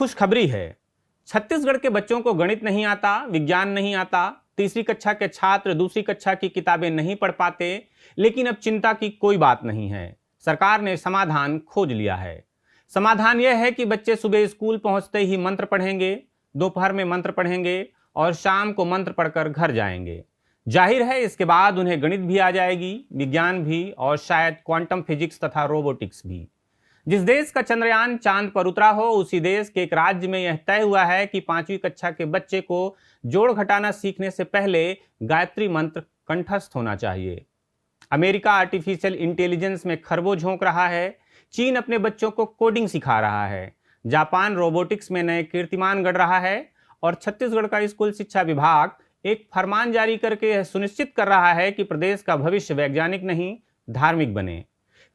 खुशखबरी है। छत्तीसगढ़ के बच्चों को गणित नहीं आता, विज्ञान नहीं आता, तीसरी कक्षा के छात्र दूसरी कक्षा की किताबें नहीं पढ़ पाते, लेकिन अब चिंता की कोई बात नहीं है। सरकार ने समाधान खोज लिया है। समाधान यह है कि बच्चे सुबह स्कूल पहुंचते ही मंत्र पढ़ेंगे, दोपहर में मंत्र पढ़ेंगे और शाम को मंत्र पढ़कर घर जाएंगे। जाहिर है इसके बाद उन्हें गणित भी आ जाएगी, विज्ञान भी और शायद क्वांटम फिजिक्स तथा रोबोटिक्स भी। जिस देश का चंद्रयान चांद पर उतरा हो, उसी देश के एक राज्य में यह तय हुआ है कि 5वीं कक्षा के बच्चे को जोड़ घटाना सीखने से पहले गायत्री मंत्र कंठस्थ होना चाहिए। अमेरिका आर्टिफिशियल इंटेलिजेंस में खरबों झोंक रहा है। चीन अपने बच्चों को कोडिंग सिखा रहा है। जापान रोबोटिक्स में नए कीर्तिमान गढ़ रहा है और छत्तीसगढ़ का स्कूल शिक्षा विभाग एक फरमान जारी करके यह सुनिश्चित कर रहा है कि प्रदेश का भविष्य वैज्ञानिक नहीं, धार्मिक बने।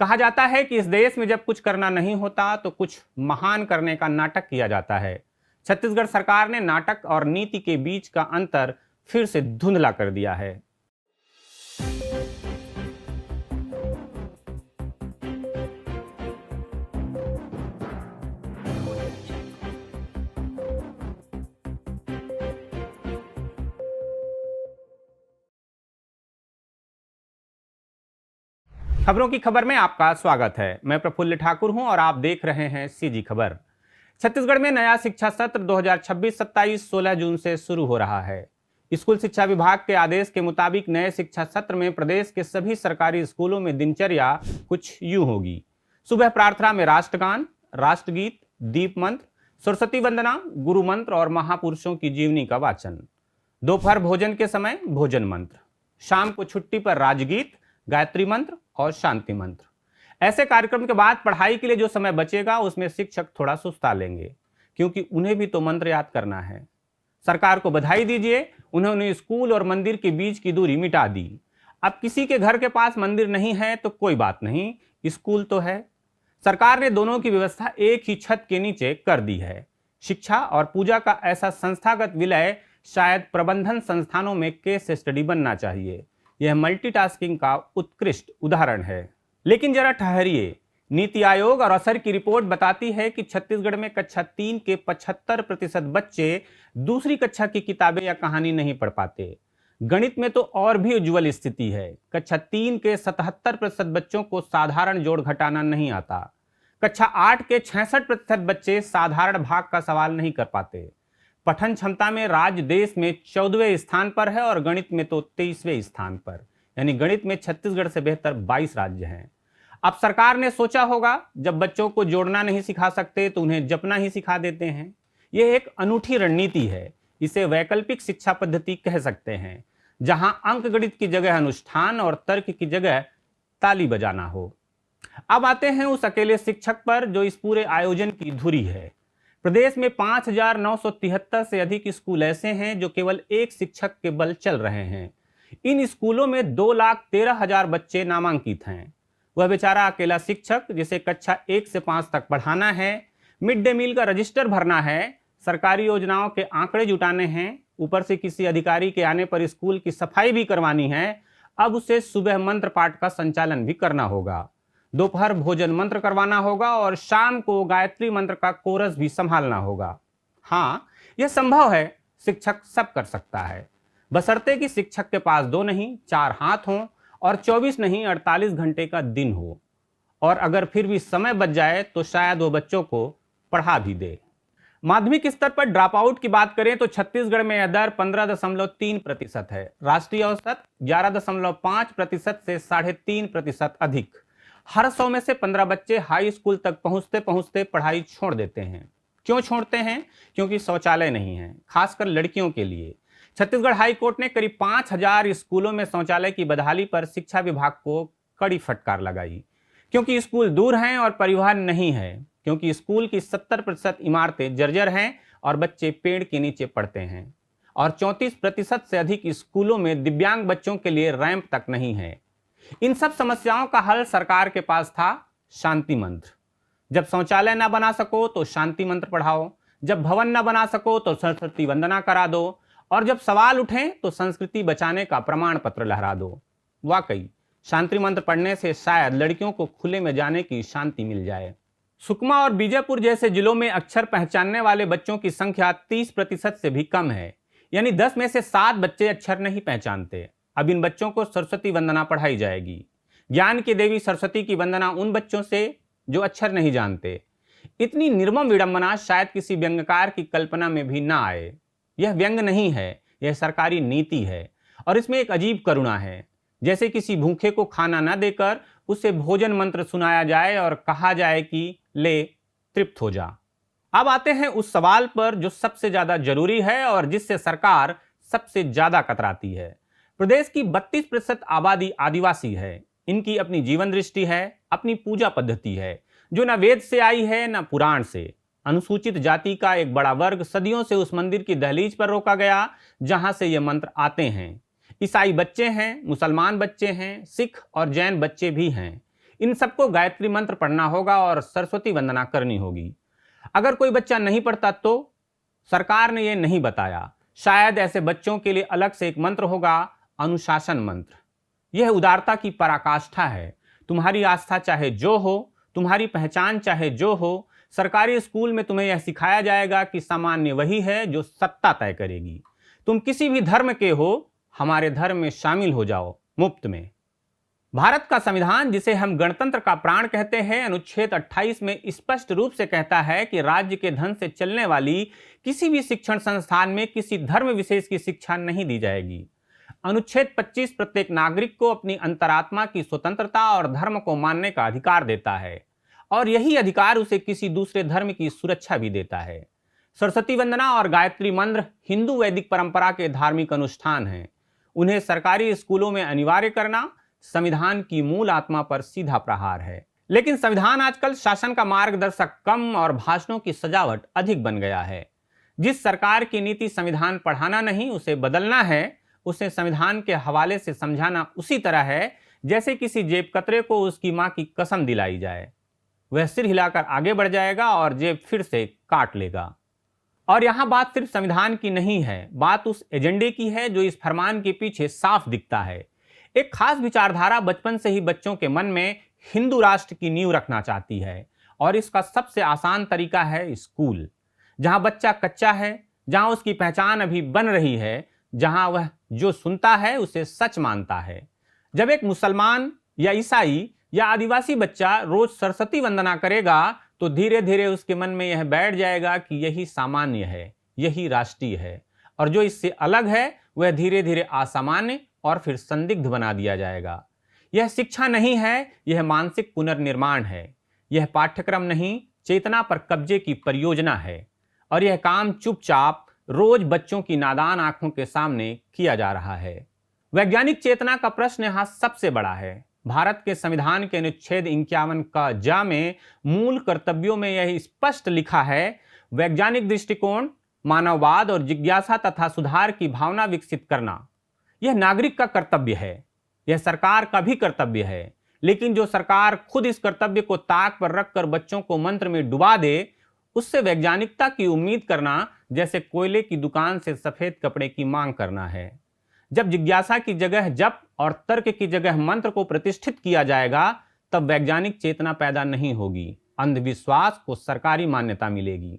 कहा जाता है कि इस देश में जब कुछ करना नहीं होता तो कुछ महान करने का नाटक किया जाता है। छत्तीसगढ़ सरकार ने नाटक और नीति के बीच का अंतर फिर से धुंधला कर दिया है। खबरों की खबर में आपका स्वागत है। मैं प्रफुल्ल ठाकुर हूं और आप देख रहे हैं सीजी खबर। छत्तीसगढ़ में नया शिक्षा सत्र 2026-27 16 जून से शुरू हो रहा है। स्कूल शिक्षा विभाग के आदेश के मुताबिक नए शिक्षा सत्र में प्रदेश के सभी सरकारी स्कूलों में दिनचर्या कुछ यूं होगी। सुबह प्रार्थना में राष्ट्रगान, राष्ट्रगीत, दीप मंत्र, सरस्वती वंदना, गुरु मंत्र और महापुरुषों की जीवनी का वाचन। दोपहर भोजन के समय भोजन मंत्र। शाम को छुट्टी पर राजगीत, गायत्री मंत्र और शांति मंत्र। ऐसे कार्यक्रम के बाद पढ़ाई के लिए जो समय बचेगा उसमें शिक्षक थोड़ा सुस्ता लेंगे, क्योंकि उन्हें भी तो मंत्र याद करना है। सरकार को बधाई दीजिए, उन्होंने स्कूल और मंदिर के बीच की दूरी मिटा दी। अब किसी के घर के पास मंदिर नहीं है तो कोई बात नहीं, स्कूल तो है। सरकार ने दोनों की व्यवस्था एक ही छत के नीचे कर दी है। शिक्षा और पूजा का ऐसा संस्थागत विलय शायद प्रबंधन संस्थानों में केस स्टडी बनना चाहिए। यह मल्टीटास्किंग का उत्कृष्ट उदाहरण है। लेकिन जरा ठहरिए, नीति आयोग और असर की रिपोर्ट बताती है कि छत्तीसगढ़ में कक्षा 3 के 75% बच्चे दूसरी कक्षा की किताबें या कहानी नहीं पढ़ पाते। गणित में तो और भी उज्जवल स्थिति है। कक्षा 3 के 77% बच्चों को साधारण जोड़ घटाना नहीं आता। कक्षा 8 के 66% बच्चे साधारण भाग का सवाल नहीं कर पाते। पठन क्षमता में राज्य देश में 14वें स्थान पर है और गणित में तो 23वें स्थान पर। यानी गणित में छत्तीसगढ़ से बेहतर 22 राज्य हैं। अब सरकार ने सोचा होगा, जब बच्चों को जोड़ना नहीं सिखा सकते तो उन्हें जपना ही सिखा देते हैं। यह एक अनूठी रणनीति है। इसे वैकल्पिक शिक्षा पद्धति कह सकते हैं, जहां अंक गणित की जगह अनुष्ठान और तर्क की जगह ताली बजाना हो। अब आते हैं उस अकेले शिक्षक पर जो इस पूरे आयोजन की धुरी है। प्रदेश में 5,973 से अधिक स्कूल ऐसे हैं जो केवल एक शिक्षक के बल चल रहे हैं। इन स्कूलों में 2,13,000 बच्चे नामांकित हैं। वह बेचारा अकेला शिक्षक जिसे कक्षा 1 से 5 तक पढ़ाना है, मिड डे मील का रजिस्टर भरना है, सरकारी योजनाओं के आंकड़े जुटाने हैं, ऊपर से किसी अधिकारी के आने पर स्कूल की सफाई भी करवानी है। अब उसे सुबह मंत्र पाठ का संचालन भी करना होगा, दोपहर भोजन मंत्र करवाना होगा और शाम को गायत्री मंत्र का कोरस भी संभालना होगा। हाँ, यह संभव है। शिक्षक सब कर सकता है, बशर्ते कि शिक्षक के पास 2 नहीं 4 हाथ हों और 24 नहीं 48 घंटे का दिन हो। और अगर फिर भी समय बच जाए तो शायद वो बच्चों को पढ़ा भी दे। माध्यमिक स्तर पर ड्रॉप आउट की बात करें तो छत्तीसगढ़ में यह दर 15.3% है। राष्ट्रीय औसत 11.5% से 3.5% अधिक। हर 100 में से 15 बच्चे हाई स्कूल तक पहुंचते पहुंचते पढ़ाई छोड़ देते हैं। क्यों छोड़ते हैं? क्योंकि शौचालय नहीं है, खासकर लड़कियों के लिए। छत्तीसगढ़ हाई कोर्ट ने करीब 5,000 स्कूलों में शौचालय की बदहाली पर शिक्षा विभाग को कड़ी फटकार लगाई। क्योंकि स्कूल दूर हैं और परिवहन नहीं है, क्योंकि स्कूल की 70% इमारतें जर्जर हैं और बच्चे पेड़ के नीचे पढ़ते हैं, और 34% से अधिक स्कूलों में दिव्यांग बच्चों के लिए रैंप तक नहीं है। इन सब समस्याओं का हल सरकार के पास था, शांति मंत्र। जब शौचालय ना बना सको तो शांति मंत्र पढ़ाओ, जब भवन ना बना सको तो सरस्वती वंदना करा दो, और जब सवाल उठें तो संस्कृति बचाने का प्रमाण पत्र लहरा दो। वाकई शांति मंत्र पढ़ने से शायद लड़कियों को खुले में जाने की शांति मिल जाए। सुकमा और बीजापुर जैसे जिलों में अक्षर पहचानने वाले बच्चों की संख्या 30% से भी कम है। यानी 10 में से 7 बच्चे अक्षर नहीं पहचानते। अब इन बच्चों को सरस्वती वंदना पढ़ाई जाएगी। ज्ञान की देवी सरस्वती की वंदना उन बच्चों से जो अक्षर नहीं जानते। इतनी निर्मम विडंबना शायद किसी व्यंग्यकार की कल्पना में भी ना आए। यह व्यंग नहीं है, यह सरकारी नीति है और इसमें एक अजीब करुणा है। जैसे किसी भूखे को खाना न देकर उसे भोजन मंत्र सुनाया जाए और कहा जाए कि ले तृप्त हो जा। अब आते हैं उस सवाल पर जो सबसे ज्यादा जरूरी है और जिससे सरकार सबसे ज्यादा कतराती है। प्रदेश की 32% आबादी आदिवासी है। इनकी अपनी जीवन दृष्टि है, अपनी पूजा पद्धति है जो न वेद से आई है न पुराण से। अनुसूचित जाति का एक बड़ा वर्ग सदियों से उस मंदिर की दहलीज पर रोका गया जहां से ये मंत्र आते हैं। ईसाई बच्चे हैं, मुसलमान बच्चे हैं, सिख और जैन बच्चे भी हैं। इन सबको गायत्री मंत्र पढ़ना होगा और सरस्वती वंदना करनी होगी। अगर कोई बच्चा नहीं पढ़ता तो सरकार ने यह नहीं बताया। शायद ऐसे बच्चों के लिए अलग से एक मंत्र होगा, अनुशासन मंत्र। यह उदारता की पराकाष्ठा है। तुम्हारी आस्था चाहे जो हो, तुम्हारी पहचान चाहे जो हो, सरकारी स्कूल में तुम्हें यह सिखाया जाएगा कि सामान्य वही है जो सत्ता तय करेगी। तुम किसी भी धर्म के हो, हमारे धर्म में शामिल हो जाओ मुफ्त में। भारत का संविधान, जिसे हम गणतंत्र का प्राण कहते हैं, अनुच्छेद 28 में स्पष्ट रूप से कहता है कि राज्य के धन से चलने वाली किसी भी शिक्षण संस्थान में किसी धर्म विशेष की शिक्षा नहीं दी जाएगी। अनुच्छेद 25 प्रत्येक नागरिक को अपनी अंतरात्मा की स्वतंत्रता और धर्म को मानने का अधिकार देता है और यही अधिकार उसे किसी दूसरे धर्म की सुरक्षा भी देता है। सरस्वती वंदना और गायत्री मंत्र हिंदू वैदिक परंपरा के धार्मिक अनुष्ठान हैं। उन्हें सरकारी स्कूलों में अनिवार्य करना संविधान की मूल आत्मा पर सीधा प्रहार है। लेकिन संविधान आजकल शासन का मार्गदर्शक कम और भाषणों की सजावट अधिक बन गया है। जिस सरकार की नीति संविधान पढ़ाना नहीं उसे बदलना है, उसे संविधान के हवाले से समझाना उसी तरह है जैसे किसी जेब कतरे को उसकी मां की कसम दिलाई जाए। वह सिर हिलाकर आगे बढ़ जाएगा और जेब फिर से काट लेगा। और यहां बात सिर्फ संविधान की नहीं है, बात उस एजेंडे की है जो इस फरमान के पीछे साफ दिखता है। एक खास विचारधारा बचपन से ही बच्चों के मन में हिंदू राष्ट्र की नींव रखना चाहती है और इसका सबसे आसान तरीका है स्कूल। जहां बच्चा कच्चा है, जहां उसकी पहचान अभी बन रही है, जहां वह जो सुनता है उसे सच मानता है। जब एक मुसलमान या ईसाई या आदिवासी बच्चा रोज सरस्वती वंदना करेगा तो धीरे धीरे उसके मन में यह बैठ जाएगा कि यही सामान्य है, यही राष्ट्रीय है और जो इससे अलग है वह धीरे धीरे असामान्य और फिर संदिग्ध बना दिया जाएगा। यह शिक्षा नहीं है, यह मानसिक पुनर्निर्माण है। यह पाठ्यक्रम नहीं, चेतना पर कब्जे की परियोजना है और यह काम चुपचाप रोज बच्चों की नादान आंखों के सामने किया जा रहा है। वैज्ञानिक चेतना का प्रश्न यहां सबसे बड़ा है। भारत के संविधान के अनुच्छेद 51 का जा में मूल कर्तव्यों में यह स्पष्ट लिखा है, वैज्ञानिक दृष्टिकोण, मानववाद और जिज्ञासा तथा सुधार की भावना विकसित करना। यह नागरिक का कर्तव्य है, यह सरकार का भी कर्तव्य है। लेकिन जो सरकार खुद इस कर्तव्य को ताक पर रखकर बच्चों को मंत्र में डुबा दे, उससे वैज्ञानिकता की उम्मीद करना जैसे कोयले की दुकान से सफेद कपड़े की मांग करना है। जब जिज्ञासा की जगह जप और तर्क की जगह मंत्र को प्रतिष्ठित किया जाएगा तब वैज्ञानिक चेतना पैदा नहीं होगी, अंधविश्वास को सरकारी मान्यता मिलेगी।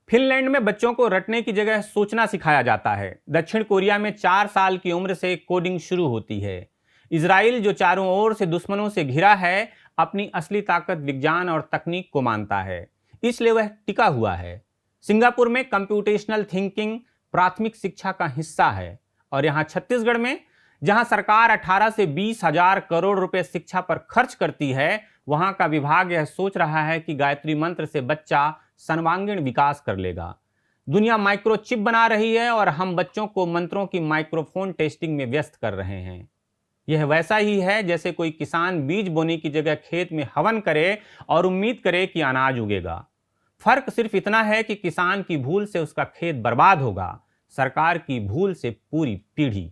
फिनलैंड में बच्चों को रटने की जगह सोचना सिखाया जाता है। दक्षिण कोरिया में 4 साल की उम्र से कोडिंग शुरू होती है। इजराइल, जो चारों ओर से दुश्मनों से घिरा है, अपनी असली ताकत विज्ञान और तकनीक को मानता है, इसलिए वह टिका हुआ है। सिंगापुर में कंप्यूटेशनल थिंकिंग प्राथमिक शिक्षा का हिस्सा है और यहाँ छत्तीसगढ़ में, जहाँ सरकार 18 से 20 हजार करोड़ रुपए शिक्षा पर खर्च करती है, वहाँ का विभाग यह सोच रहा है कि गायत्री मंत्र से बच्चा सर्वांगीण विकास कर लेगा। दुनिया माइक्रोचिप बना रही है और हम बच्चों को मंत्रों की माइक्रोफोन टेस्टिंग में व्यस्त कर रहे हैं। यह वैसा ही है जैसे कोई किसान बीज बोने की जगह खेत में हवन करे और उम्मीद करे कि अनाज उगेगा। फर्क सिर्फ इतना है कि किसान की भूल से उसका खेत बर्बाद होगा, सरकार की भूल से पूरी पीढ़ी।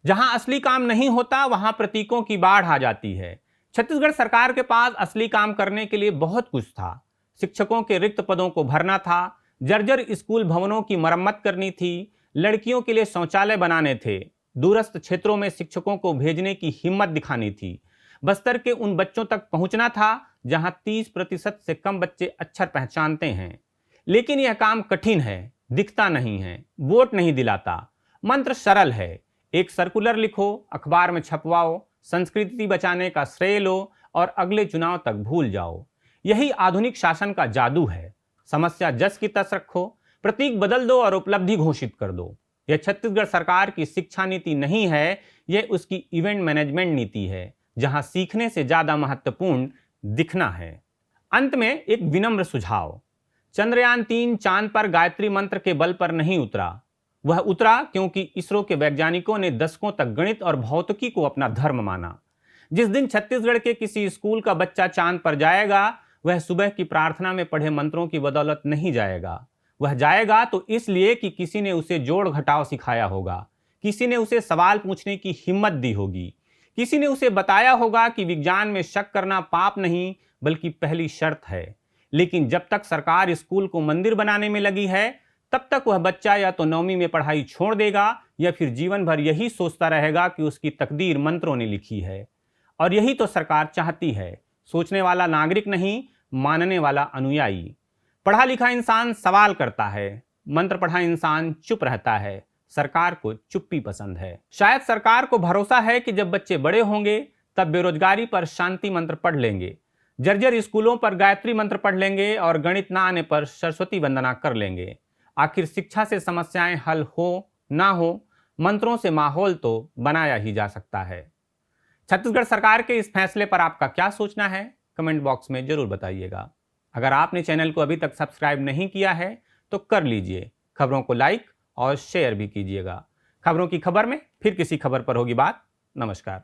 जहां असली काम नहीं होता वहां प्रतीकों की बाढ़ आ जाती है। छत्तीसगढ़ सरकार के पास असली काम करने के लिए बहुत कुछ था। शिक्षकों के रिक्त पदों को भरना था, जर्जर स्कूल भवनों की मरम्मत करनी थी, लड़कियों के लिए शौचालय बनाने थे, दूरस्थ क्षेत्रों में शिक्षकों को भेजने की हिम्मत दिखानी थी, बस्तर के उन बच्चों तक पहुंचना था जहां 30% से कम बच्चे अक्षर पहचानते हैं। लेकिन यह काम कठिन है, दिखता नहीं है, वोट नहीं दिलाता। मंत्र सरल है, एक सर्कुलर लिखो, अखबार में छपवाओ, संस्कृति बचाने का श्रेय लो और अगले चुनाव तक भूल जाओ। यही आधुनिक शासन का जादू है। समस्या जस की तस रखो, प्रतीक बदल दो और उपलब्धि घोषित कर दो। यह छत्तीसगढ़ सरकार की शिक्षा नीति नहीं है, यह उसकी इवेंट मैनेजमेंट नीति है, जहां सीखने से ज्यादा महत्वपूर्ण दिखना है। अंत में एक विनम्र सुझाव, चंद्रयान 3 चांद पर गायत्री मंत्र के बल पर नहीं उतरा। वह उतरा क्योंकि इसरो के वैज्ञानिकों ने दशकों तक गणित और भौतिकी को अपना धर्म माना। जिस दिन छत्तीसगढ़ के किसी स्कूल का बच्चा चांद पर जाएगा, वह सुबह की प्रार्थना में पढ़े मंत्रों की बदौलत नहीं जाएगा। वह जाएगा तो इसलिए कि किसी ने उसे जोड़ घटाव सिखाया होगा, किसी ने उसे सवाल पूछने की हिम्मत दी होगी, किसी ने उसे बताया होगा कि विज्ञान में शक करना पाप नहीं बल्कि पहली शर्त है। लेकिन जब तक सरकार स्कूल को मंदिर बनाने में लगी है, तब तक वह बच्चा या तो 9वीं में पढ़ाई छोड़ देगा या फिर जीवन भर यही सोचता रहेगा कि उसकी तकदीर मंत्रों ने लिखी है। और यही तो सरकार चाहती है, सोचने वाला नागरिक नहीं, मानने वाला अनुयायी। पढ़ा लिखा इंसान सवाल करता है, मंत्र पढ़ा इंसान चुप रहता है। सरकार को चुप्पी पसंद है। शायद सरकार को भरोसा है कि जब बच्चे बड़े होंगे तब बेरोजगारी पर शांति मंत्र पढ़ लेंगे, जर्जर स्कूलों पर गायत्री मंत्र पढ़ लेंगे और गणित ना आने पर सरस्वती वंदना कर लेंगे। आखिर शिक्षा से समस्याएं हल हो ना हो, मंत्रों से माहौल तो बनाया ही जा सकता है। छत्तीसगढ़ सरकार के इस फैसले पर आपका क्या सोचना है, कमेंट बॉक्स में जरूर बताइएगा। अगर आपने चैनल को अभी तक सब्सक्राइब नहीं किया है तो कर लीजिए। खबरों को लाइक और शेयर भी कीजिएगा। खबरों की खबर में फिर किसी खबर पर होगी बात। नमस्कार।